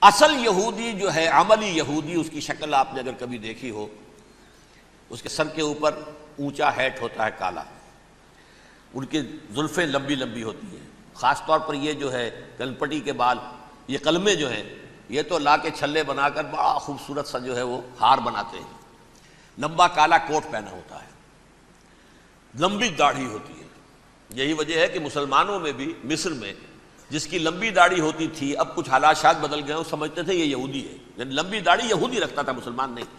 اصل یہودی جو ہے، عملی یہودی، اس کی شکل آپ نے اگر کبھی دیکھی ہو، اس کے سر کے اوپر اونچا ہیٹ ہوتا ہے کالا، ان کی زلفیں لمبی لمبی ہوتی ہیں، خاص طور پر یہ جو ہے گلپٹی کے بال، یہ قلمے جو ہیں یہ تو لا کے چھلے بنا کر بڑا خوبصورت سا جو ہے وہ ہار بناتے ہیں، لمبا کالا کوٹ پہنا ہوتا ہے، لمبی داڑھی ہوتی ہے۔ یہی وجہ ہے کہ مسلمانوں میں بھی مصر میں جس کی لمبی داڑھی ہوتی تھی، اب کچھ حالات شاید بدل گئے، وہ سمجھتے تھے یہ یہودی ہے، یعنی لمبی داڑھی یہودی رکھتا تھا، مسلمان نہیں۔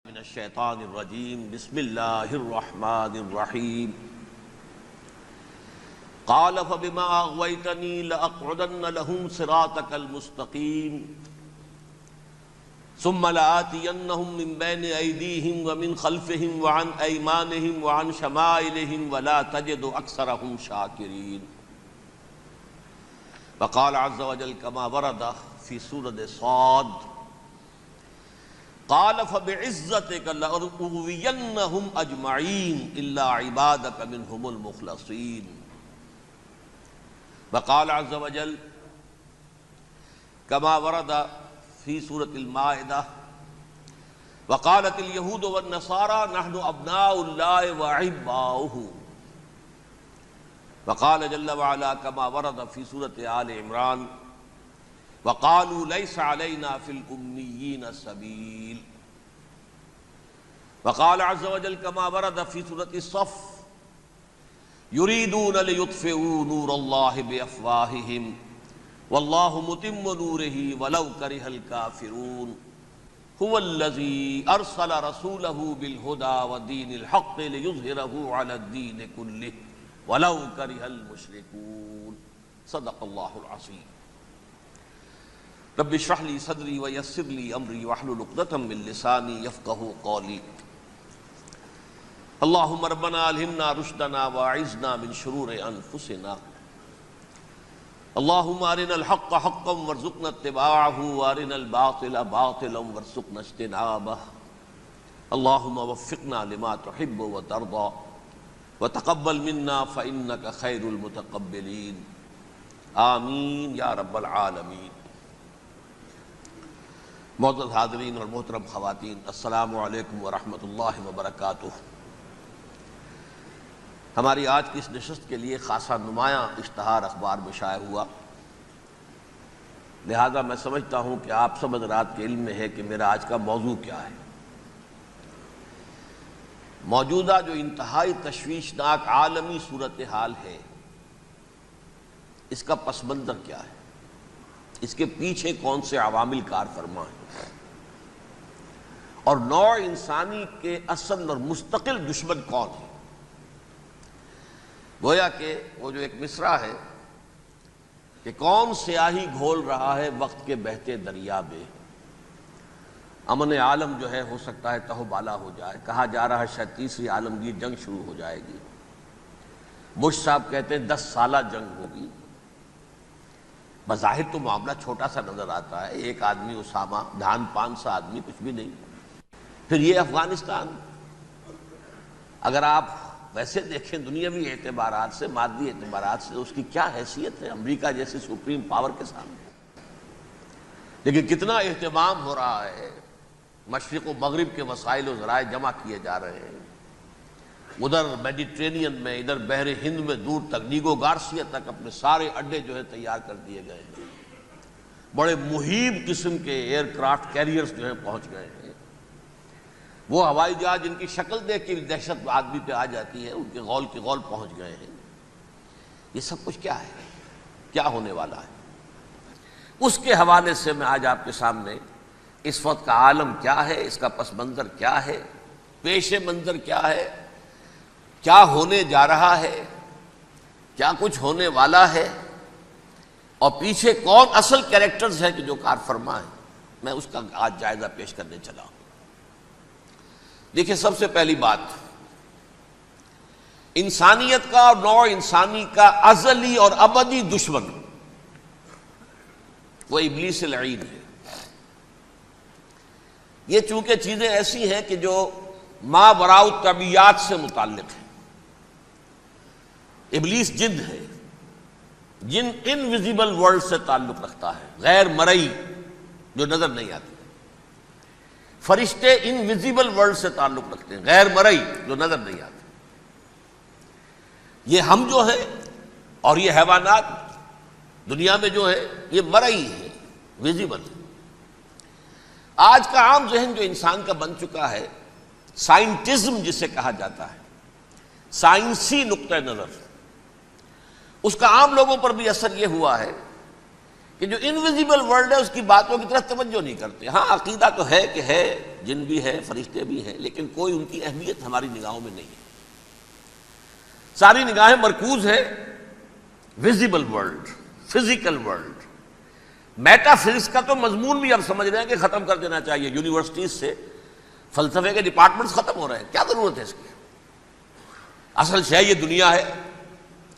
من الشیطان الرجیم، بسم اللہ الرحمن الرحیم۔ قال فبما اغویتنی لاقعدن لهم صراطک المستقیم ثم لآتینہم من بین ایدیہم ومن خلفہم وعن ایمانہم وعن شمائلہم ولا تجد اکثرہم شاکرین۔ وقال عز وجل كما ورد في سورة صاد قال فبعزتك لأغوینہم اجمعین الا عبادک منہم المخلصین۔ وقال عز وجل كما ورد في سورة المائدة وقالت اليهود والنصارى نحن أبناء الله وأحباؤه۔ وقال جل وعلا كما ورد في سورة آل عمران وقالوا ليس علينا في الأميين سبيل۔ وقال عز وجل كما ورد في سورة الصف يريدون ليطفئوا نور الله بأفواههم والله متم نوره ولو كره الكافرون هو الذي أرسل رسوله بالهدى ودين الحق ليظهره على الدين كله ولو كره المشركون۔ صدق الله العظيم۔ رب اشرح لي صدري ويسر لي أمري واحلل عقدة من لساني يفقهوا قولي۔ اللهم ربنا الہمنا رشدنا واعذنا من شرور انفسنا۔ اللهم ارنا الحق حقا وارزقنا اتباعه وارنا الباطل باطلا وارزقنا اجتنابه۔ اللهم وفقنا لما تحب وترضى وتقبل منا فإنك خير المتقبلين، آمین یا رب العالمین۔ معزز حاضرین اور محترم خواتین، السلام علیکم ورحمۃ اللہ وبرکاتہ۔ ہماری آج کی اس نشست کے لیے خاصا نمایاں اشتہار اخبار میں شائع ہوا، لہذا میں سمجھتا ہوں کہ آپ سب حضرات کے علم میں ہے کہ میرا آج کا موضوع کیا ہے۔ موجودہ جو انتہائی تشویشناک عالمی صورتحال ہے، اس کا پس منظر کیا ہے، اس کے پیچھے کون سے عوامل کار فرما ہیں، اور نوع انسانی کے اصل اور مستقل دشمن کون ہے۔ گویا کہ وہ جو ایک مصرع ہے کہ کون سیاہی گھول رہا ہے وقت کے بہتے دریا میں، امن عالم جو ہے ہو سکتا ہے تہو بالا ہو جائے، کہا جا رہا ہے شاید تیسری عالمگیر جنگ شروع ہو جائے گی۔ بش صاحب کہتے ہیں 10 سالہ جنگ ہوگی۔ بظاہر تو معاملہ چھوٹا سا نظر آتا ہے، ایک آدمی اسامہ، دھان پان سا آدمی، کچھ بھی نہیں۔ پھر یہ افغانستان، اگر آپ ویسے دیکھیں دنیاوی اعتبارات سے، مادی اعتبارات سے، اس کی کیا حیثیت ہے امریکہ جیسے سپریم پاور کے سامنے، لیکن کتنا اہتمام ہو رہا ہے، مشرق و مغرب کے وسائل و ذرائع جمع کیے جا رہے ہیں، ادھر میڈیٹرینین میں، ادھر بحر ہند میں، دور تک نیگو گارسیا تک اپنے سارے اڈے جو ہے تیار کر دیے گئے ہیں، بڑے مہیب قسم کے ایئر کرافٹ کیریئرز جو ہیں پہنچ گئے ہیں، وہ ہوائی جہاز جن کی شکل دیکھ کے دہشت آدمی پہ آ جاتی ہے، ان کے غول کے غول پہنچ گئے ہیں۔ یہ سب کچھ کیا ہے، کیا ہونے والا ہے، اس کے حوالے سے میں آج آپ کے سامنے اس وقت کا عالم کیا ہے، اس کا پس منظر کیا ہے، پیش منظر کیا ہے، کیا ہونے جا رہا ہے، کیا کچھ ہونے والا ہے، اور پیچھے کون اصل کیریکٹرز ہیں کہ جو کار فرما ہیں، میں اس کا آج جائزہ پیش کرنے چلا ہوں۔ دیکھیں، سب سے پہلی بات، انسانیت کا اور نوع انسانی کا ازلی اور ابدی دشمن وہ ابلیس لعین ہے۔ یہ چونکہ چیزیں ایسی ہیں کہ جو ما وراء الطبیعیات سے متعلق ہیں، ابلیس جن ہے، جن انویزیبل ورلڈ سے تعلق رکھتا ہے، غیر مرئی جو نظر نہیں آتی۔ فرشتے انویزیبل ورلڈ سے تعلق رکھتے ہیں، غیر مرئی جو نظر نہیں آتی۔ یہ ہم جو ہے اور یہ حیوانات دنیا میں جو ہے یہ مرئی ہے، ویزیبل ہے۔ آج کا عام ذہن جو انسان کا بن چکا ہے، سائنٹزم جسے کہا جاتا ہے، سائنسی نقطہ نظر، اس کا عام لوگوں پر بھی اثر یہ ہوا ہے کہ جو انویزیبل ورلڈ ہے اس کی باتوں کی طرف توجہ نہیں کرتے۔ ہاں عقیدہ تو ہے کہ ہے، جن بھی ہے، فرشتے بھی ہیں، لیکن کوئی ان کی اہمیت ہماری نگاہوں میں نہیں ہے۔ ساری نگاہیں مرکوز ہے visible world, physical world. Meta physics کا تو مضمون بھی اب سمجھ رہے ہیں کہ ختم کر دینا چاہیے، یونیورسٹیز سے فلسفے کے ڈپارٹمنٹس ختم ہو رہے ہیں، کیا ضرورت ہے اس کی؟ اصل شے یہ دنیا ہے،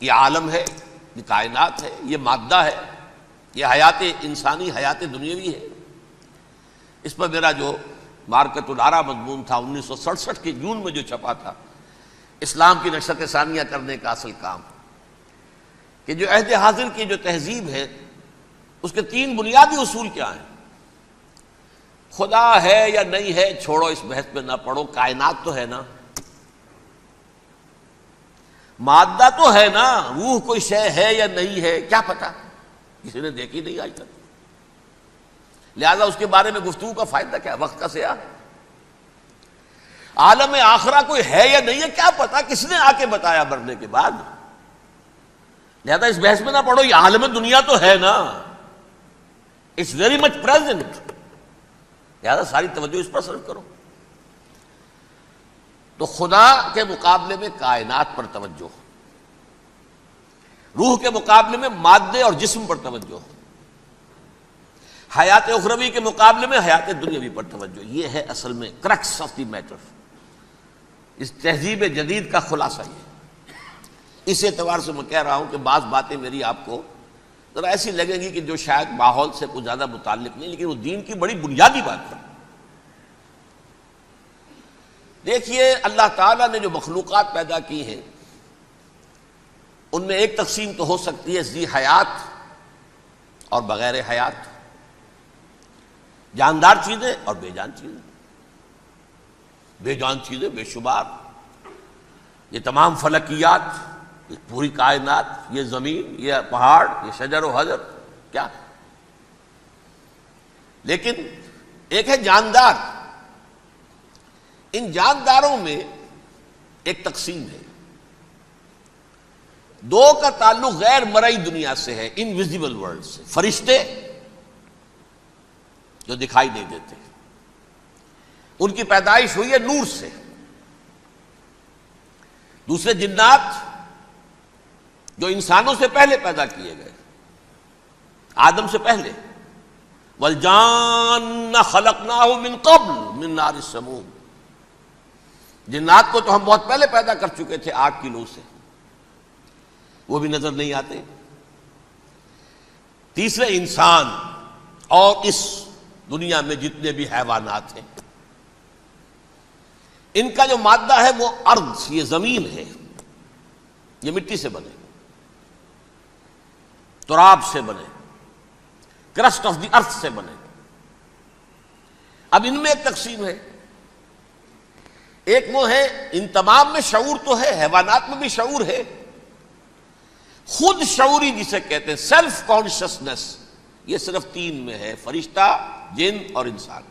یہ عالم ہے، یہ کائنات ہے، یہ مادہ ہے، یہ حیات انسانی، حیات دنیاوی ہے۔ اس پر میرا جو مارکت الارا مضمون تھا 1967 کے جون میں جو چھپا تھا، اسلام کی نشرت ثانیہ کرنے کا اصل کام، کہ جو عہد حاضر کی جو تہذیب ہے اس کے 3 بنیادی اصول کیا ہیں؟ خدا ہے یا نہیں ہے چھوڑو، اس بحث میں نہ پڑو، کائنات تو ہے نا، مادہ تو ہے نا، روح کوئی شے ہے یا نہیں ہے کیا پتا، کسی نے دیکھی نہیں آج تک، لہذا اس کے بارے میں گفتگو کا فائدہ کیا، وقت کا سیاح۔ عالم آخرہ کوئی ہے یا نہیں ہے کیا پتا، کس نے آ کے بتایا مرنے کے بعد، لہذا اس بحث میں نہ پڑھو، یہ عالم دنیا تو ہے نا، اٹس ویری مچ پریزنٹ، لہذا ساری توجہ اس پر صرف کرو۔ تو خدا کے مقابلے میں کائنات پر توجہ، روح کے مقابلے میں مادے اور جسم پر توجہ، حیات اخروی کے مقابلے میں حیات دنیاوی پر توجہ، یہ ہے اصل میں کرکس آف دی میٹر۔ اس تہذیب جدید کا خلاصہ یہ، اس اعتبار سے میں کہہ رہا ہوں کہ بعض باتیں میری آپ کو ذرا ایسی لگیں گی کہ جو شاید ماحول سے کچھ زیادہ متعلق نہیں، لیکن وہ دین کی بڑی بنیادی بات ہے۔ دیکھیے اللہ تعالیٰ نے جو مخلوقات پیدا کی ہیں ان میں ایک تقسیم تو ہو سکتی ہے ذی حیات اور بغیر حیات، جاندار چیزیں اور بے جان چیزیں۔ بے جان چیزیں بے شمار، یہ تمام فلکیات، یہ پوری کائنات، یہ زمین، یہ پہاڑ، یہ شجر و حجر، کیا؟ لیکن ایک ہے جاندار، ان جانداروں میں ایک تقسیم ہے، 2 کا تعلق غیر مرئی دنیا سے ہے، انویزیبل ورلڈ سے، فرشتے جو دکھائی نہیں دیتے، ان کی پیدائش ہوئی ہے نور سے۔ دوسرے جنات جو انسانوں سے پہلے پیدا کیے گئے، آدم سے پہلے، وَالْجَانَّ خَلَقْنَاهُ مِن قَبْلُ مِن نَارِ السَّمُومِ، جنات کو تو ہم بہت پہلے پیدا کر چکے تھے آگ کی لو سے، وہ بھی نظر نہیں آتے۔ تیسرے انسان اور اس دنیا میں جتنے بھی حیوانات ہیں، ان کا جو مادہ ہے وہ ارض، یہ زمین ہے، یہ مٹی سے بنے، تراب سے بنے، کرسٹ آف دی ارتھ سے بنے۔ اب ان میں ایک تقسیم ہے، ایک وہ ہے، ان تمام میں شعور تو ہے، حیوانات میں بھی شعور ہے، خود شعوری جسے کہتے ہیں سیلف کانشسنس، یہ صرف 3 میں ہے، فرشتہ، جن اور انسان۔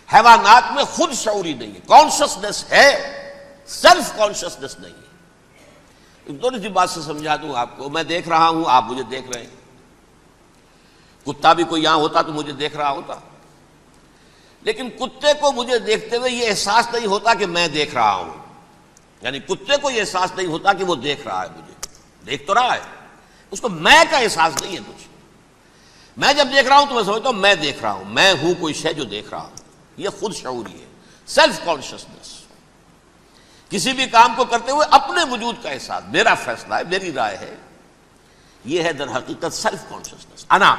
حیوانات میں خود شعوری نہیں ہے، کانشسنس ہے، سیلف کانشسنس نہیں ہے۔ تھوڑی سی بات سے سمجھا دوں آپ کو، میں دیکھ رہا ہوں، آپ مجھے دیکھ رہے ہیں، کتا بھی کوئی یہاں ہوتا تو مجھے دیکھ رہا ہوتا، لیکن کتے کو مجھے دیکھتے ہوئے یہ احساس نہیں ہوتا کہ میں دیکھ رہا ہوں، یعنی کتے کو یہ احساس نہیں ہوتا کہ وہ دیکھ رہا ہے، مجھے دیکھ تو رہا ہے، اس کو میں کا احساس نہیں ہے کچھ۔ میں جب دیکھ رہا ہوں تو میں سمجھتا ہوں میں دیکھ رہا ہوں، میں ہوں کوئی شے جو دیکھ رہا ہوں، یہ خود شعوری ہے، سیلف کانشسنس۔ کسی بھی کام کو کرتے ہوئے اپنے وجود کا احساس، میرا فیصلہ ہے، میری رائے ہے، یہ ہے در حقیقت سیلف کانشسنس، انا،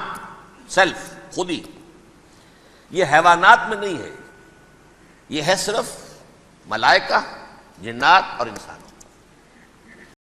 سیلف، خودی۔ یہ حیوانات میں نہیں ہے، یہ ہے صرف ملائکہ، جنات اور انسان۔